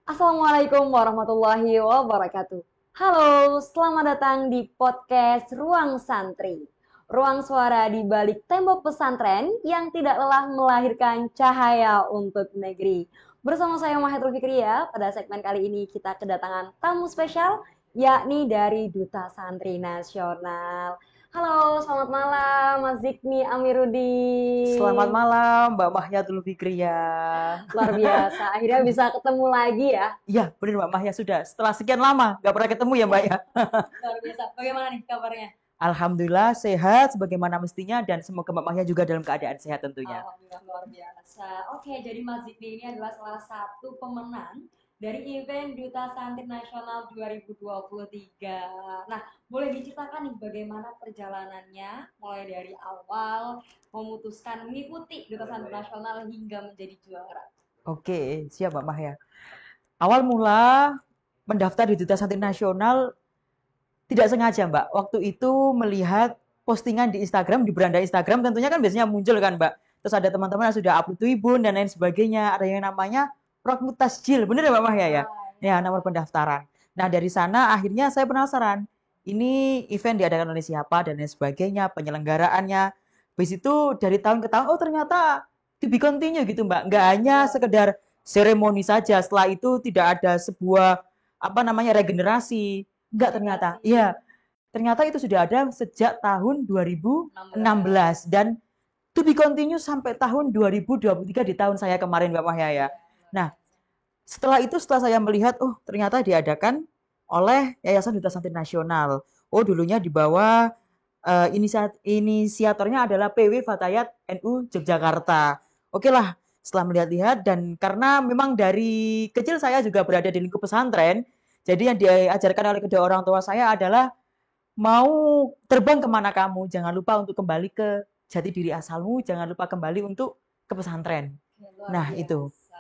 Assalamualaikum warahmatullahi wabarakatuh. Halo, selamat datang di podcast Ruang Santri. Ruang suara di balik tembok pesantren yang tidak lelah melahirkan cahaya untuk negeri. Bersama saya Mahathir Fikriya, pada segmen kali ini kita kedatangan tamu spesial, yakni dari Duta Santri Nasional. Halo, selamat malam Mas Zikni Selamat Amiruddin. malam, Mbak Mahyatul Fikriya. Luar biasa, akhirnya bisa ketemu lagi ya. Iya, benar Mbak Mahya sudah. Setelah sekian lama, nggak pernah ketemu ya Mbak ya. Luar biasa. Bagaimana nih kabarnya? Alhamdulillah sehat sebagaimana mestinya dan semoga Mbak Mahya juga dalam keadaan sehat tentunya. Alhamdulillah luar biasa. Oke, jadi Mas Zikri ini adalah salah satu pemenang dari event Duta Santri Nasional 2023. Nah, boleh diceritakan nih bagaimana perjalanannya mulai dari awal memutuskan mengikuti Duta Santri Nasional hingga menjadi juara. Oke, siap Mbak Mahya. Awal mula mendaftar di Duta Santri Nasional tidak sengaja Mbak. Waktu itu melihat postingan di Instagram, di beranda Instagram tentunya kan biasanya muncul kan Mbak. Terus ada teman-teman yang sudah upload Tribun dan lain sebagainya. Ada yang namanya Prokmut Tasjil. Bener ya Mbak Mahya ya? Ya, nomor pendaftaran. Nah, dari sana akhirnya saya penasaran. Ini event diadakan oleh siapa dan lain sebagainya, penyelenggaraannya. Habis itu dari tahun ke tahun, oh ternyata to be continue gitu Mbak. Nggak hanya sekedar seremoni saja. Setelah itu tidak ada sebuah apa namanya regenerasi. Enggak ternyata. Iya, ternyata itu sudah ada sejak tahun 2016 dan to be continue sampai tahun 2023 di tahun saya kemarin Mbak Mahya ya. Nah, setelah itu setelah saya melihat oh ternyata diadakan oleh Yayasan Duta Santri Nasional. Oh dulunya di bawah inisiatornya adalah PW Fatayat NU Yogyakarta. Oke lah, setelah melihat-lihat dan karena memang dari kecil saya juga berada di lingkup pesantren, jadi yang diajarkan oleh kedua orang tua saya adalah mau terbang kemana kamu, jangan lupa untuk kembali ke jati diri asalmu, jangan lupa kembali untuk ke pesantren. Ya, luar Nah itu, biasa.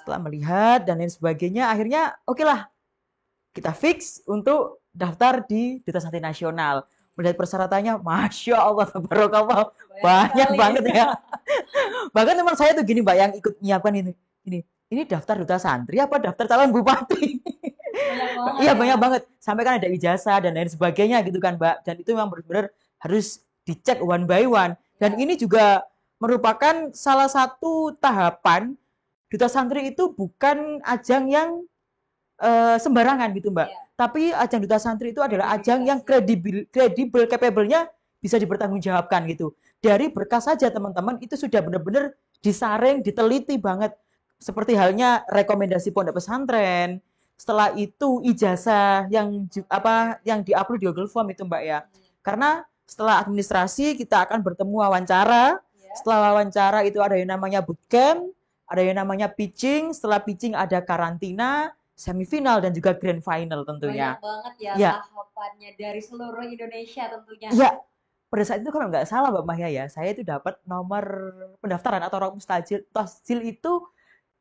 setelah melihat dan lain sebagainya, akhirnya oke lah kita fix untuk daftar di Duta Santri Nasional. Melihat persyaratannya, Masya Allah, tabarakallah, banyak banget ya. Bahkan teman saya tuh gini Mbak, yang ikut nyiapkan ini daftar Duta Santri apa daftar calon bupati? Banyak banget Iya ya. banyak banget. Sampai kan ada ijazah dan lain sebagainya gitu kan Mbak. Dan itu memang benar-benar harus dicek one by one. Dan Ya. ini juga merupakan salah satu tahapan Duta Santri itu bukan ajang yang sembarangan gitu Mbak. Ya. Tapi ajang Duta Santri itu adalah ajang yang kredibel, capable-nya bisa dipertanggungjawabkan gitu. Dari berkas saja teman-teman itu sudah benar-benar disaring, diteliti banget. Seperti halnya rekomendasi pondok pesantren, setelah itu ijazah yang diupload di Google Form itu Mbak ya. Karena setelah administrasi kita akan bertemu wawancara. Ya. Setelah wawancara itu ada yang namanya bootcamp, ada yang namanya pitching, setelah pitching ada karantina, semifinal dan juga grand final tentunya. Banyak banget ya Ya, tahapannya dari seluruh Indonesia tentunya. iya. Pada saat itu kalau nggak salah Mbak Mahya ya, saya itu dapat nomor pendaftaran atau nomor mustajil tasjil itu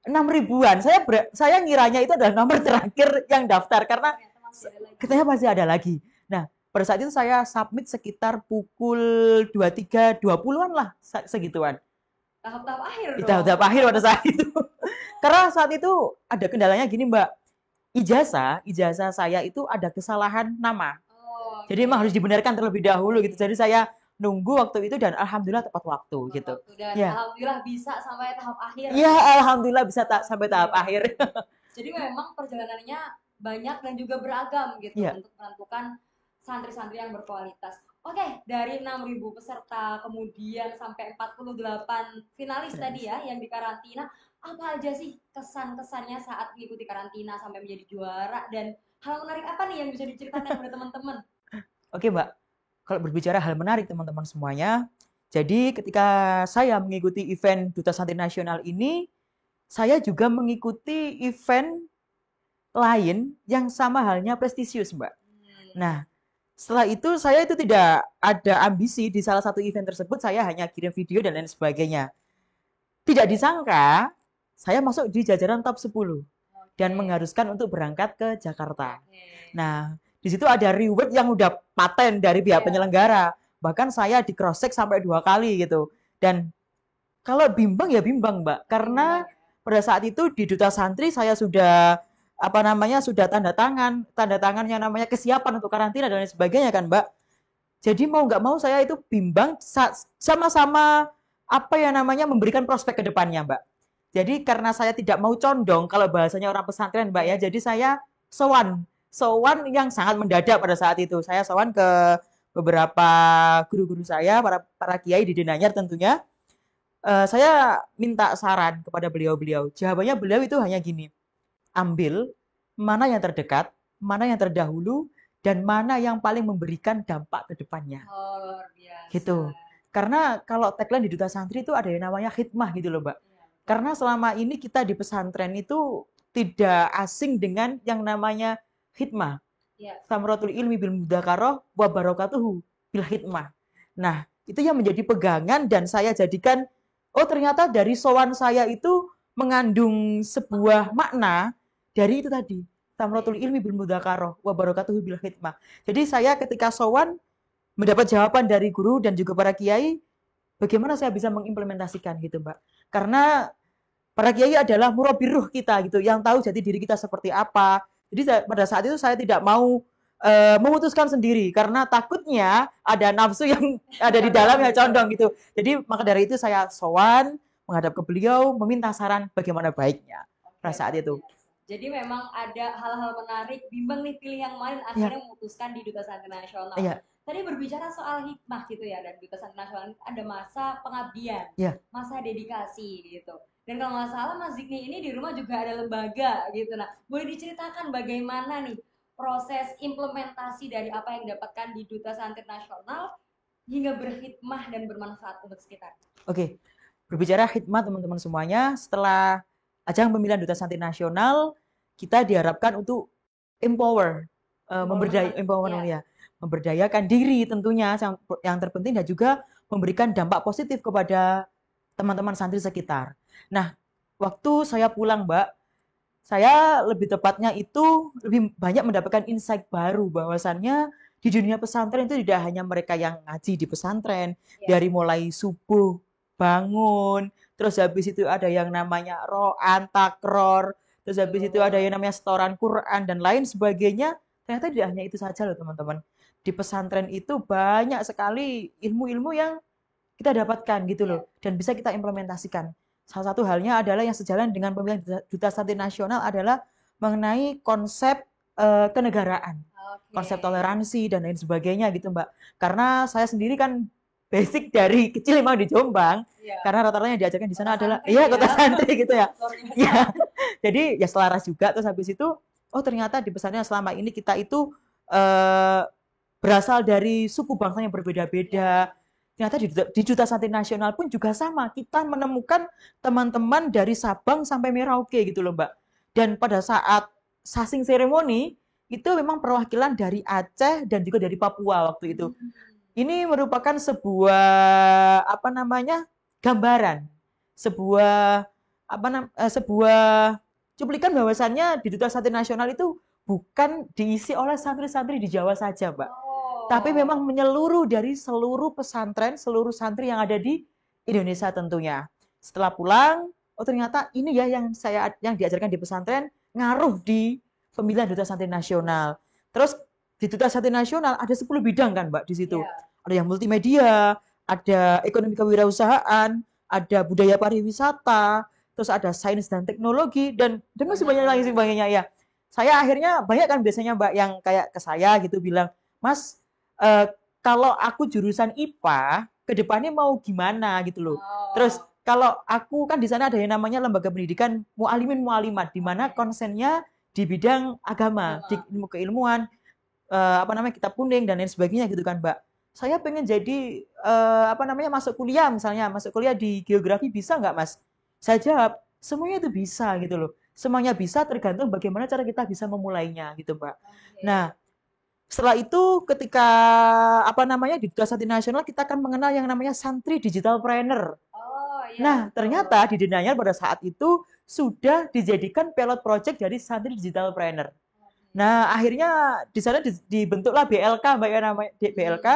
6 ribuan. Saya ngiranya itu adalah nomor terakhir yang daftar karena Ternyata masih ada lagi. katanya masih ada lagi. Nah, pada saat itu saya submit sekitar pukul 23.20-an lah segituan. Tahap-tahap akhir Di dong. tahap akhir pada saat itu. Karena saat itu ada kendalanya gini Mbak, ijazah saya itu ada kesalahan nama. Oh, Jadi oke. emang harus dibenarkan terlebih dahulu gitu. Jadi saya nunggu waktu itu dan alhamdulillah tepat waktu Tepat gitu. waktu dan Ya. alhamdulillah bisa sampai tahap akhir. Ya, alhamdulillah bisa sampai tahap Alhamdulillah. akhir. Jadi memang perjalanannya banyak dan juga beragam gitu Ya. untuk menentukan santri-santri yang berkualitas. Oke, dari 6.000 peserta kemudian sampai 48 finalis tadi ya yang dikarantina, apa aja sih kesan-kesannya saat mengikuti karantina sampai menjadi juara dan hal menarik apa nih yang bisa diceritakan kepada teman-teman? Oke, Mbak. Kalau berbicara hal menarik teman-teman semuanya, jadi ketika saya mengikuti event Duta Santri Nasional ini, saya juga mengikuti event lain yang sama halnya prestisius, Mbak. Nah, setelah itu saya itu tidak ada ambisi di salah satu event tersebut, saya hanya kirim video dan lain sebagainya. Tidak disangka, saya masuk di jajaran top 10 dan Oke. mengharuskan untuk berangkat ke Jakarta. Oke. Nah, di situ ada reward yang udah paten dari pihak Iya. penyelenggara. Bahkan saya di cross check sampai 2 kali gitu. Dan kalau bimbang ya bimbang, Mbak. Karena pada saat itu di Duta Santri saya sudah sudah tanda tangan yang namanya kesiapan untuk karantina dan lain sebagainya kan, Mbak. Jadi mau nggak mau saya itu bimbang sama-sama memberikan prospek ke depannya, Mbak. Jadi karena saya tidak mau condong kalau bahasanya orang pesantren, Mbak ya. Jadi saya sowan, sowan yang sangat mendadak pada saat itu. Saya sowan ke beberapa guru-guru saya, para kiai di Denanyar tentunya. Saya minta saran kepada beliau-beliau. Jawabannya beliau itu hanya gini, ambil mana yang terdekat, mana yang terdahulu, dan mana yang paling memberikan dampak ke depannya. Oh, luar biasa. Gitu. Karena kalau tagline di Duta Santri itu ada yang namanya khidmah gitu loh, Mbak. Karena selama ini kita di pesantren itu tidak asing dengan yang namanya khidmah. Samratul ilmi bil mudzakarah wa barakatuhu bil khidmah. Nah, itu yang menjadi pegangan dan saya jadikan, oh ternyata dari sowan saya itu mengandung sebuah makna dari itu tadi. Samratul ilmi bil mudzakarah wa barakatuhu bil khidmah. Jadi saya ketika sowan mendapat jawaban dari guru dan juga para kiai, bagaimana saya bisa mengimplementasikan gitu, Mbak. Karena para kiai adalah murabbir ruh kita gitu, yang tahu jati diri kita seperti apa. Jadi pada saat itu saya tidak mau memutuskan sendiri karena takutnya ada nafsu yang ada di dalam yang condong gitu. Jadi maka dari itu saya sowan menghadap ke beliau meminta saran bagaimana baiknya pada saat itu. Jadi memang ada hal-hal menarik, bimbang nih pilih yang mana, akhirnya memutuskan di Duta Santri Nasional. Tadi berbicara soal hikmah gitu ya, dan Duta Santri Nasional ada masa pengabdian, masa dedikasi gitu. Dan kalau nggak salah Mas Zikni ini di rumah juga ada lembaga gitu. Nah, boleh diceritakan bagaimana nih proses implementasi dari apa yang didapatkan di Duta Santri Nasional hingga berkhidmah dan bermanfaat untuk sekitar? Oke, berbicara khidmah teman-teman semuanya, setelah ajang pemilihan Duta Santri Nasional, kita diharapkan untuk empower, memberdayakan diri tentunya yang terpenting dan juga memberikan dampak positif kepada teman-teman santri sekitar. Nah, waktu saya pulang, Mbak, saya lebih tepatnya itu lebih banyak mendapatkan insight baru bahwasannya di dunia pesantren itu tidak hanya mereka yang ngaji di pesantren, dari mulai subuh bangun, terus habis itu ada yang namanya ro'an, takror, terus habis itu ada yang namanya setoran Quran dan lain sebagainya. Ternyata tidak hanya itu saja loh teman-teman. Di pesantren itu banyak sekali ilmu-ilmu yang kita dapatkan gitu loh dan bisa kita implementasikan. Salah satu halnya adalah yang sejalan dengan pemilihan Duta Santri Nasional adalah mengenai konsep kenegaraan, konsep toleransi dan lain sebagainya gitu Mbak. Karena saya sendiri kan basic dari kecil memang di Jombang, karena rata-rata yang diajarkan di sana adalah kota santri gitu ya. Jadi ya selaras juga. Terus habis itu, oh ternyata di pesantren selama ini kita itu berasal dari suku bangsa yang berbeda-beda. Ternyata di Duta Santri Nasional pun juga sama. Kita menemukan teman-teman dari Sabang sampai Merauke gitu loh Mbak. Dan pada saat sasing seremoni, itu memang perwakilan dari Aceh dan juga dari Papua waktu itu. Ini merupakan sebuah gambaran, sebuah cuplikan bahwasannya di Duta Santri Nasional itu bukan diisi oleh santri-santri di Jawa saja, Mbak. Tapi memang menyeluruh dari seluruh pesantren, seluruh santri yang ada di Indonesia tentunya. Setelah pulang, oh ternyata ini ya yang diajarkan di pesantren ngaruh di pemilihan Duta Santri Nasional. Terus di Duta Santri Nasional ada 10 bidang kan Mbak di situ. Ada yang multimedia, ada ekonomi kewirausahaan, ada budaya pariwisata, terus ada sains dan teknologi dan masih banyak lagi sebagainya ya. Saya akhirnya banyak kan biasanya Mbak yang kayak ke saya gitu bilang, "Mas, kalau aku jurusan IPA, ke depannya mau gimana gitu loh." Terus kalau aku kan di sana ada yang namanya lembaga pendidikan mu'alimin mu'alimat di mana konsennya di bidang agama, di ilmu keilmuan, kitab kuning dan lain sebagainya gitu kan, Mbak. Saya pengen jadi masuk kuliah misalnya, masuk kuliah di geografi bisa nggak, Mas? Saya jawab, semuanya itu bisa gitu loh. Semuanya bisa tergantung bagaimana cara kita bisa memulainya gitu, Mbak. Nah, setelah itu ketika di Duta Santri Nasional kita akan mengenal yang namanya santri digitalpreneur. Nah, ternyata di Denanyar pada saat itu sudah dijadikan pilot project dari santri digitalpreneur. Nah, akhirnya di sana dibentuklah BLK, Mbak ya namanya BLK.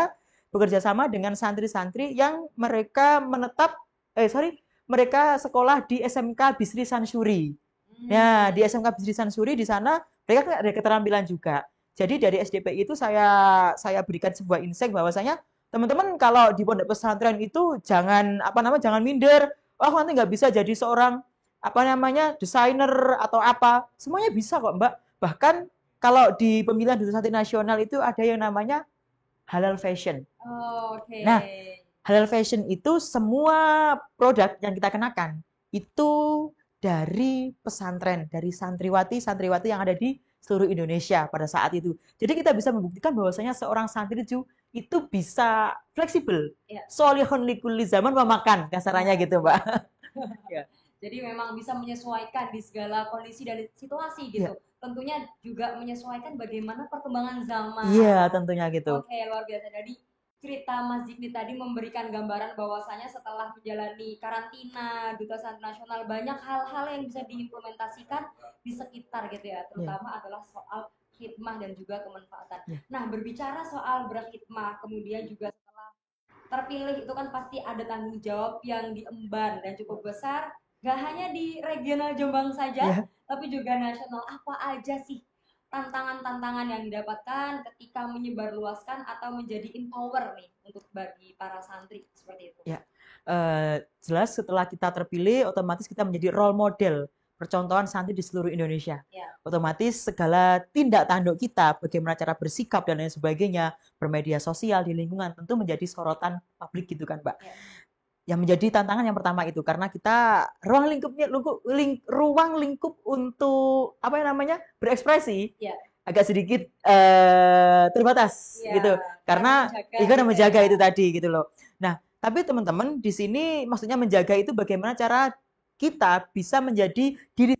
bekerja sama dengan santri-santri yang mereka mereka sekolah di SMK Bisri Sansuri. Nah, di SMK Bisri Sansuri di sana mereka ada keterampilan juga. Jadi dari SDP itu saya berikan sebuah insight bahwasanya teman-teman kalau di pondok pesantren itu jangan minder. Oh, nanti nggak bisa jadi seorang desainer atau apa. Semuanya bisa kok, Mbak. Bahkan kalau di pemilihan duta santri nasional itu ada yang namanya halal fashion. Oke. Nah, halal fashion itu semua produk yang kita kenakan itu dari pesantren, dari santriwati yang ada di seluruh Indonesia pada saat itu. Jadi kita bisa membuktikan bahwasanya seorang santri itu bisa fleksibel. Ya. Solihun likulli zaman memakan, kasarannya gitu, Mbak. Ya. Jadi memang bisa menyesuaikan di segala kondisi dan situasi gitu. Ya. Tentunya juga menyesuaikan bagaimana perkembangan zaman. Iya, tentunya gitu. Oke, luar biasa. Jadi cerita Mas Zikri tadi memberikan gambaran bahwasanya setelah menjalani karantina Duta Santri Nasional banyak hal-hal yang bisa diimplementasikan di sekitar gitu ya, terutama adalah soal khidmah dan juga kemanfaatan. Nah, berbicara soal berkhidmah, kemudian juga setelah terpilih itu kan pasti ada tanggung jawab yang diemban dan cukup besar, gak hanya di regional Jombang saja, tapi juga nasional. Apa aja sih tantangan-tantangan yang didapatkan ketika menyebarluaskan atau menjadi empower nih untuk bagi para santri seperti itu? Ya, jelas setelah kita terpilih, otomatis kita menjadi role model percontohan santri di seluruh Indonesia. Ya. Otomatis segala tindak tanduk kita, bagaimana cara bersikap dan lain sebagainya, bermedia sosial di lingkungan tentu menjadi sorotan publik gitu kan, Mbak. Ya. Yang menjadi tantangan yang pertama itu karena kita ruang lingkup untuk berekspresi agak sedikit terbatas gitu karena menjaga itu tadi gitu loh. Nah, tapi teman-teman di sini maksudnya menjaga itu bagaimana cara kita bisa menjadi diri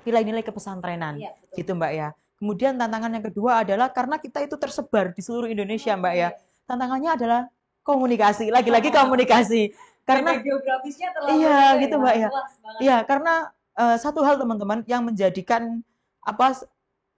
nilai-nilai kepesantrenan gitu Mbak ya. Kemudian tantangan yang kedua adalah karena kita itu tersebar di seluruh Indonesia Mbak ya. Tantangannya adalah komunikasi, lagi-lagi komunikasi. Karena geografisnya terlalu gitu Mbak ya. Iya, karena satu hal teman-teman yang menjadikan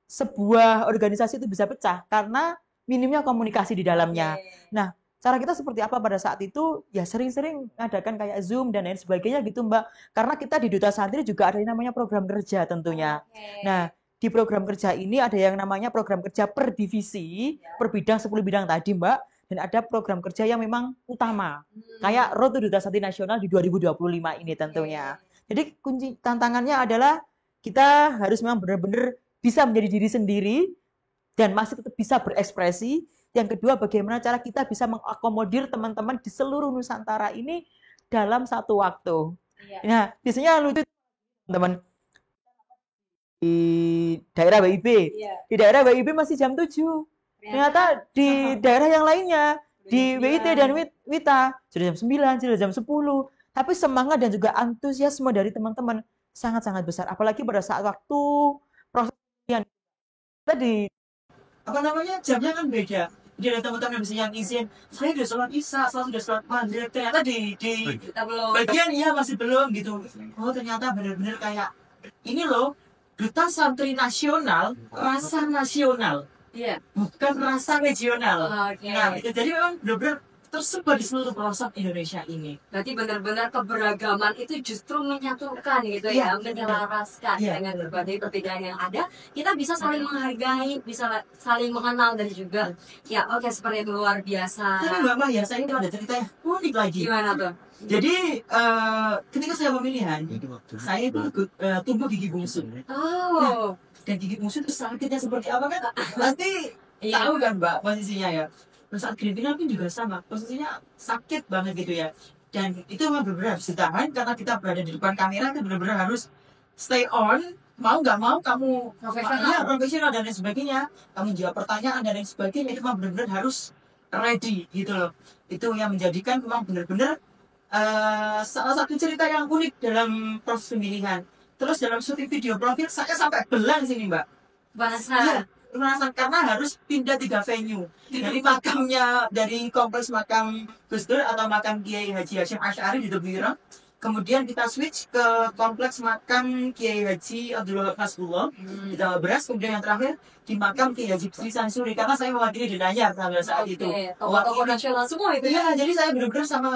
sebuah organisasi itu bisa pecah karena minimnya komunikasi di dalamnya. Nah, cara kita seperti apa pada saat itu? Ya sering-sering ngadakan kayak Zoom dan lain sebagainya gitu Mbak. Karena kita di Duta Santri juga ada yang namanya program kerja tentunya. Nah, di program kerja ini ada yang namanya program kerja per divisi, per bidang 10 bidang tadi Mbak. Dan ada program kerja yang memang utama. Kayak Road to Duta Santri Nasional di 2025 ini tentunya. Jadi kunci tantangannya adalah kita harus memang benar-benar bisa menjadi diri sendiri dan masih tetap bisa berekspresi. Yang kedua, bagaimana cara kita bisa mengakomodir teman-teman di seluruh Nusantara ini dalam satu waktu. Nah, biasanya lucu teman-teman di daerah WIB. Di daerah WIB masih jam 7. Ternyata di daerah yang lainnya, di WIT dan WITA, sudah jam 9, sudah jam 10. Tapi semangat dan juga antusiasme dari teman-teman sangat-sangat besar. Apalagi pada saat waktu proses tadi jamnya kan beda. Jadi ada teman-teman yang izin, saya sudah sholat isya, saya sudah sholat maghrib. Ternyata di bagian masih belum gitu. Oh ternyata benar-benar kayak ini loh, Duta Santri Nasional, rasa nasional. Iya. Bukan rasa regional. Nah, itu jadi memang benar-benar tersebar di seluruh pelosok Indonesia ini. Berarti benar-benar keberagaman itu justru menyatukan gitu ya, menyelaraskan dengan berbagai perbedaan yang ada. Kita bisa saling menghargai, bisa saling mengenal dan juga seperti itu luar biasa. Tapi Mbak Mah ya, saya itu ada cerita yang unik lagi. Gimana tuh? Jadi ketika saya pemilihan, saya itu tumbuh gigi bungsu. Oh. Dan gigi bungsu itu sakitnya seperti apa kan? Pasti tahu kan Mbak posisinya ya. Saat kriminal pun juga sama, posisinya sakit banget gitu ya. Dan itu memang benar-benar harus ditahan karena kita berada di depan kamera itu benar-benar harus stay on. Mau nggak mau kamu profesional dan lain sebagainya. Kamu jawab pertanyaan dan lain sebagainya itu memang benar-benar harus ready gitu loh. Itu yang menjadikan memang benar-benar salah satu cerita yang unik dalam proses pemilihan. Terus dalam syuting video profil saya sampai belang sini Mbak. Penasaran karena harus pindah 3 venue dari makamnya, dari kompleks makam Gus Dur atau makam Kiai Haji Hashim Asy'ari di Tebuireng kemudian kita switch ke kompleks makam Kiai Haji Abdul Wahab Hasbullah di Tambah Beras, kemudian yang terakhir di makam Kiai Haji Sri Sansuri, karena saya mewakili di Nanyar pada saat itu. Tokoh-tokoh nasional semua itu ya. Iya, jadi saya benar-benar sama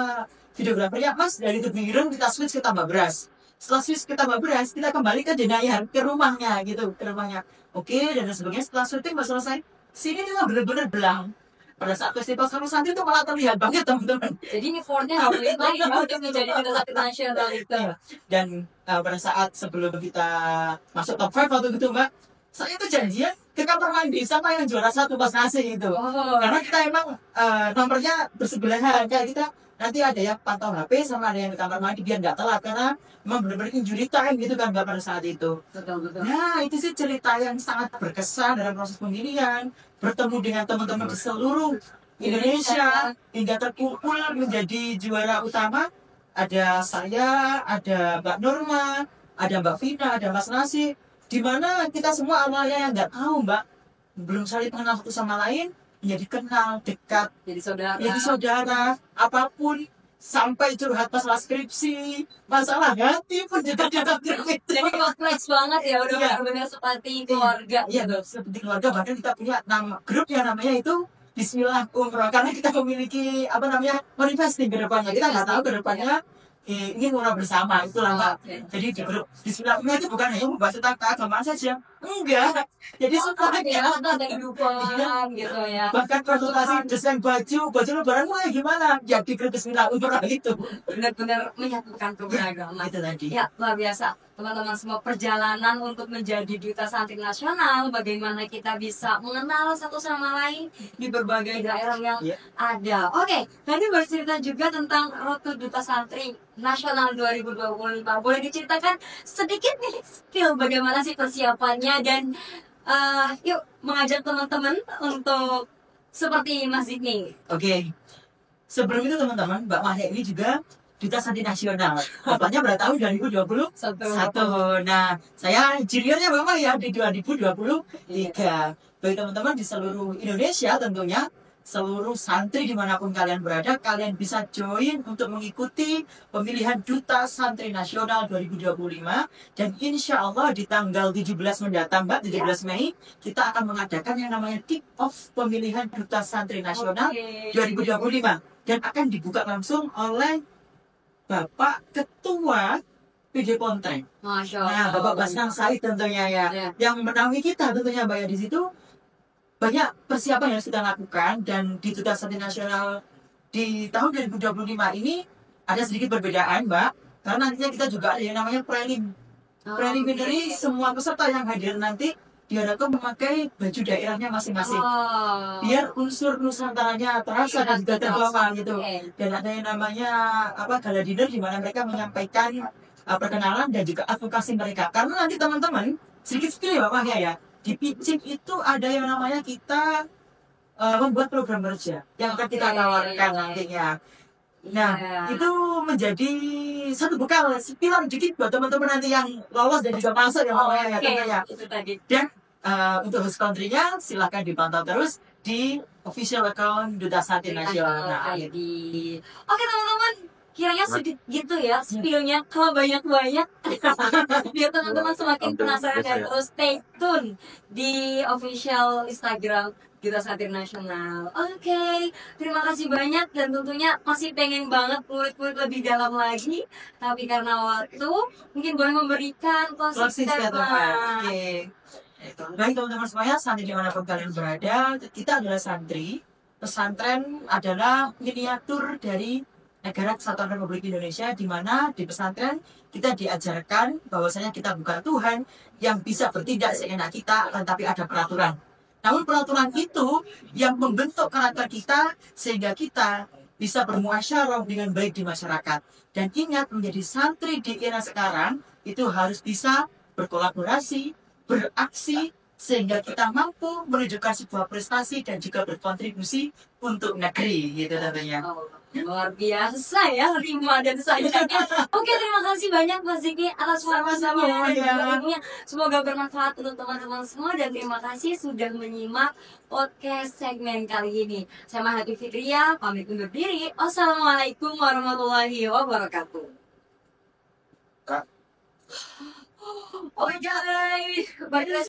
videografernya Mas dari Tebing kita switch ke Tambah Beras. Setelah switch ke Tambah Beras, kita kembali ke Denayar, ke rumahnya gitu, ke rumahnya. Oke, dan sebagainya. Setelah syuting pas selesai, sini tuh benar-benar belang. Pada saat festival Seru Santri itu malah terlihat banget teman-teman. Jadi effortnya nggak boleh main ya untuk menjadi duta santri nasional itu. Dan pada saat sebelum kita masuk top 5 waktu itu Mbak, saya itu janjian ke kamar mandi sama yang juara 1 pas nasi itu. Karena kita emang nomornya bersebelahan, kayak kita nanti ada yang pantau HP sama ada yang di kamar mandi biar nggak telat, karena memang benar-benar injury time gitu kan Mbak pada saat itu. Betul. Nah, itu sih cerita yang sangat berkesan dalam proses pemilihan, bertemu dengan teman-teman di seluruh Indonesia hingga terkumpul menjadi juara utama. Ada saya, ada Mbak Norma, ada Mbak Vina, ada Mas Nasi, di mana kita semua awalnya yang nggak tahu Mbak, belum saling mengenal satu sama lain, menjadi kenal, dekat, jadi saudara, apapun, sampai curhat masalah skripsi, masalah hati pun juga Jadi kompleks banget ya, udah benar-benar seperti keluarga. Iya, seperti keluarga. Bahkan kita punya nama grup yang namanya itu Bismillah Umroh, karena kita memiliki manifesting ke depannya. Kita nggak tahu ke depannya ingin umroh bersama, itulah Mbak. Jadi di grup Bismillah Umroh itu bukan hanya membahas tentang keagamaan saja, enggak. Jadi semuanya ada kehidupan gitu ya. Bahkan konsultasi desain baju lebaran mulai gimana? Ya di grup Bismillah Umroh itu. Benar-benar menyatukan keberagaman. Itu tadi. Ya, luar biasa. Teman-teman semua, perjalanan untuk menjadi duta santri nasional, bagaimana kita bisa mengenal satu sama lain di berbagai daerah yang ada. Oke, nanti bercerita juga tentang Road to Duta Santri Nasional 2025. Boleh diceritakan sedikit nih skill bagaimana sih persiapannya, dan yuk mengajak teman-teman untuk seperti Mas Zidni. Oke. Sebelum itu teman-teman, Mbak Mahya ini juga Duta Santri Nasional. Bapaknya pada tahun 2021. Nah, saya juniornya Mbak Mahya di 2023. Bagi teman-teman di seluruh Indonesia tentunya, seluruh santri dimanapun kalian berada, kalian bisa join untuk mengikuti pemilihan Duta Santri Nasional 2025. Dan insya Allah di tanggal 17 mendatang Mbak, 17 Mei, kita akan mengadakan yang namanya kick-off pemilihan Duta Santri Nasional 2025. Dan akan dibuka langsung oleh Bapak Ketua PD Pontreng. Masya Nah, Bapak Basnang Said tentunya ya, yang menaungi kita tentunya Mbak ya. Di situ banyak persiapan yang harus kita lakukan, dan di Duta Santri Nasional di tahun 2025 ini ada sedikit perbedaan Mbak, karena nantinya kita juga ada yang namanya preliminary. Semua peserta yang hadir nanti diharapkan memakai baju daerahnya masing-masing, biar unsur nusantaranya terasa dan juga terbawa gitu. Dan ada yang namanya gala dinner, di mana mereka menyampaikan perkenalan dan juga advokasi mereka. Karena nanti teman-teman sedikit skill ya Pak ya, di pitching itu ada yang namanya kita membuat program kerja yang akan kita tawarkan nantinya. Nah, itu menjadi satu bekal, pilar dikit buat teman-teman nanti yang lolos dan juga masuk ya Pak ya tentunya. Itu tadi. Dan untuk host country-nya silahkan dipantau terus di official account Duta Santri Nasional. Oke teman-teman, kiranya sedikit gitu ya spillnya, kalau banyak-banyak biar teman-teman semakin penasaran dan terus stay tune di official Instagram Duta Santri Nasional. Oke, terima kasih banyak, dan tentunya masih pengen banget kulit-kulit lebih dalam lagi, tapi karena waktu mungkin boleh memberikan closing statement. Baik teman-teman semuanya, santri dimanapun kalian berada, kita adalah santri. Pesantren adalah miniatur dari Negara Kesatuan Republik Indonesia, di mana di pesantren kita diajarkan bahwasanya kita bukan Tuhan yang bisa bertindak seenak kita, tetapi ada peraturan. Namun peraturan itu yang membentuk karakter kita sehingga kita bisa bermuasyarah dengan baik di masyarakat. Dan ingat, menjadi santri di era sekarang itu harus bisa berkolaborasi, beraksi, sehingga kita mampu menunjukkan sebuah prestasi dan juga berkontribusi untuk negeri, gitu tentunya. Luar biasa ya rima dan sajanya. Oke, terima kasih banyak Mas Ziki atas waktunya. Semoga bermanfaat untuk teman-teman semua, dan terima kasih sudah menyimak podcast segmen kali ini. Saya Mahati Fitria, pamit undur diri. Wassalamualaikum warahmatullahi wabarakatuh. Oh guys,